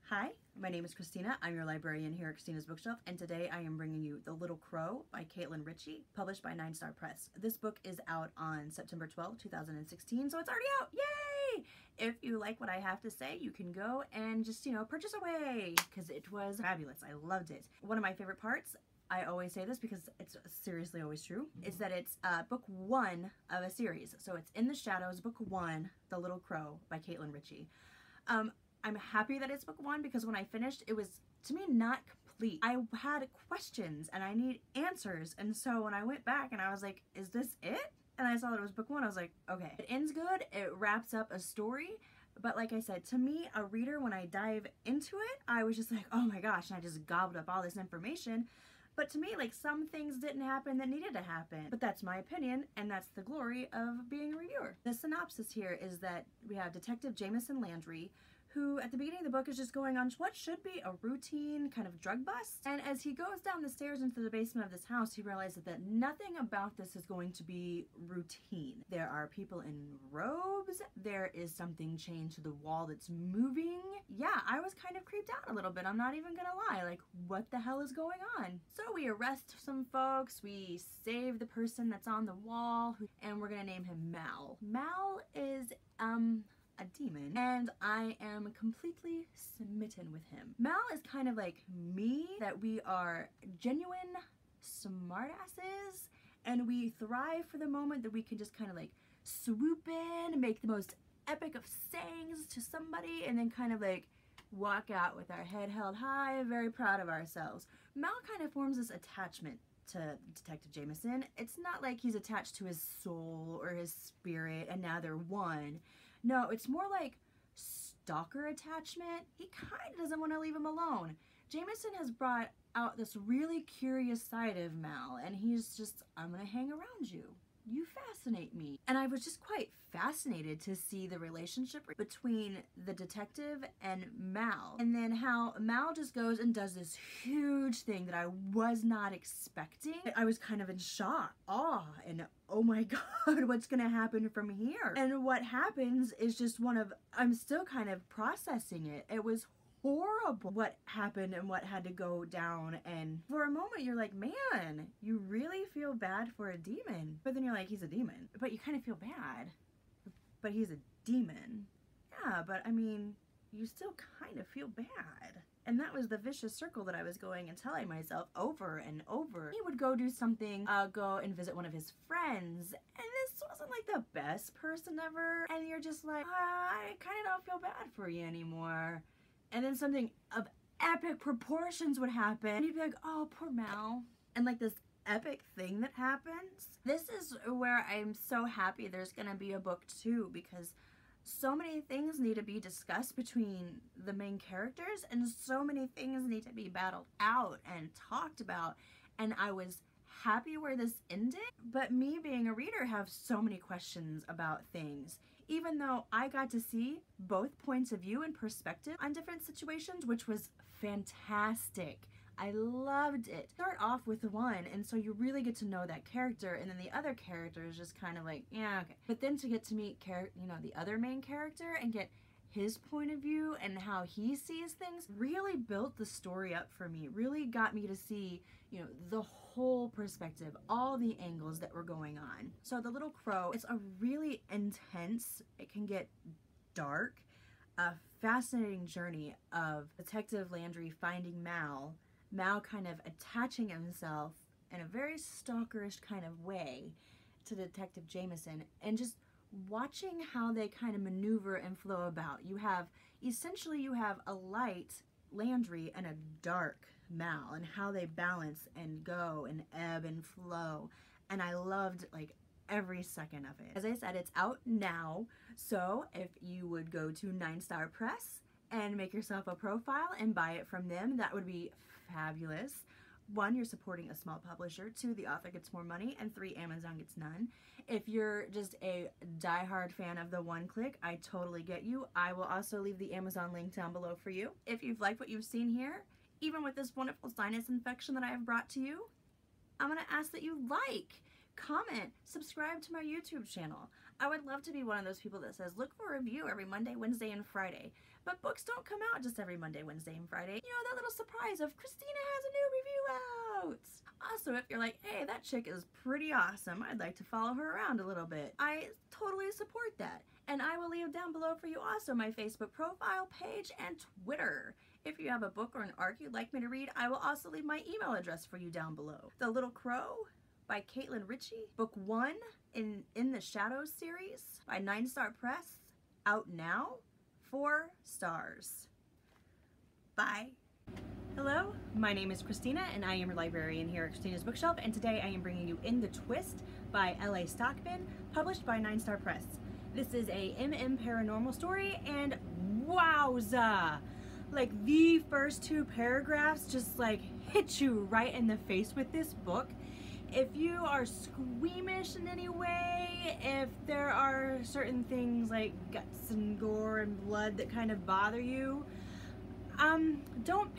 Hi, my name is Christina. I'm your librarian here at Christina's Bookshelf, and today I am bringing you The Little Crow by Caitlin Ritchie, published by 9 Star Press. This book is out on September 12, 2016, so it's already out! Yay! If you like what I have to say, you can go and just, purchase away, because it was fabulous. I loved it. One of my favorite parts, I always say this because it's seriously always true, is that it's book 1 of a series. So it's In the Shadows, book 1, The Little Crow by Caitlin Ritchie. I'm happy that it's book 1 because when I finished, it was, to me, not complete. I had questions and I need answers, and so when I went back and I was like, is this it? And I saw that it was book 1, I was like, okay. It ends good, it wraps up a story, but like I said, to me, a reader, when I dive into it, I was just like, oh my gosh, and I just gobbled up all this information. But to me, like, some things didn't happen that needed to happen. But that's my opinion, and that's the glory of being a reviewer. The synopsis here is that we have Detective Jameson Landry, who at the beginning of the book is just going on what should be a routine kind of drug bust. And as he goes down the stairs into the basement of this house, he realizes that nothing about this is going to be routine. There are people in robes, there is something chained to the wall that's moving. Yeah, I was kind of creeped out a little bit, I'm not even gonna lie. Like, what the hell is going on? So we arrest some folks, we save the person that's on the wall, and we're gonna name him Mal. Mal is, a demon, and I am completely smitten with him. Mal is kind of like me, that we are genuine smartasses, and we thrive for the moment that we can just kind of like swoop in and make the most epic of sayings to somebody, and then kind of like walk out with our head held high, very proud of ourselves. Mal kind of forms this attachment to Detective Jameson. It's not like he's attached to his soul or his spirit and now they're one. No, it's more like stalker attachment. He kind of doesn't want to leave him alone. Jameson has brought out this really curious side of Mal, and he's just, I'm gonna hang around you. You fascinate me. And I was just quite fascinated to see the relationship between the detective and Mal, and then how Mal just goes and does this huge thing that I was not expecting. I was kind of in shock, awe, and oh my god, what's gonna happen from here? And what happens is just I'm still kind of processing it. It was horrible what happened and what had to go down, and for a moment you're like, man, you really feel bad for a demon, but then you're like, he's a demon, but you kind of feel bad, but he's a demon. Yeah, but I mean, you still kind of feel bad. And that was the vicious circle that I was going and telling myself over and over. He would go do something, go and visit one of his friends, and this wasn't like the best person ever, and you're just like, I kind of don't feel bad for you anymore. And then something of epic proportions would happen, and you'd be like, oh, poor Mal. And like this epic thing that happens. This is where I'm so happy there's gonna be a book 2, because so many things need to be discussed between the main characters, and so many things need to be battled out and talked about. And I was happy where this ended, but me being a reader have so many questions about things. Even though I got to see both points of view and perspective on different situations, which was fantastic. I loved it. Start off with one, and so you really get to know that character, and then the other character is just kind of like, yeah, okay. But then to get to meet the other main character and get his point of view and how he sees things really built the story up for me. Really got me to see, the whole perspective, all the angles that were going on. So The Little Crow, it's a really intense, it can get dark, a fascinating journey of Detective Landry finding Mal kind of attaching himself in a very stalkerish kind of way to Detective Jameson, and just watching how they kind of maneuver and flow about. Essentially you have a light Landry and a dark Mal, and how they balance and go and ebb and flow. And I loved like every second of it. As I said, it's out now, so if you would go to 9 Star Press and make yourself a profile and buy it from them, that would be fabulous. 1, you're supporting a small publisher. 2, the author gets more money. And 3, Amazon gets none. If you're just a diehard fan of the one click, I totally get you. I will also leave the Amazon link down below for you. If you've liked what you've seen here, even with this wonderful sinus infection that I have brought to you, I'm gonna ask that you like, comment, subscribe to my YouTube channel. I would love to be one of those people that says, look for a review every Monday, Wednesday, and Friday. But But books don't come out just every Monday, Wednesday, and Friday. You know, that little surprise of Christina has a new review out. Also, if you're like, hey, that chick is pretty awesome, I'd like to follow her around a little bit, I totally support that. And I will leave down below for you also my Facebook profile page and Twitter. If you have a book or an arc you'd like me to read, I will also leave my email address for you down below. The Little Crow by Caitlin Ritchie, book 1 in the Shadows series by 9 Star Press, out now, 4 stars. Bye. Hello, my name is Christina and I am your librarian here at Christina's Bookshelf, and today I am bringing you In the Twist by L.A. Stockman, published by 9 Star Press. This is a paranormal story, and wowza! Like, the first 2 paragraphs just like hit you right in the face with this book. If you are squeamish in any way, if there are certain things like guts and gore and blood that kind of bother you, don't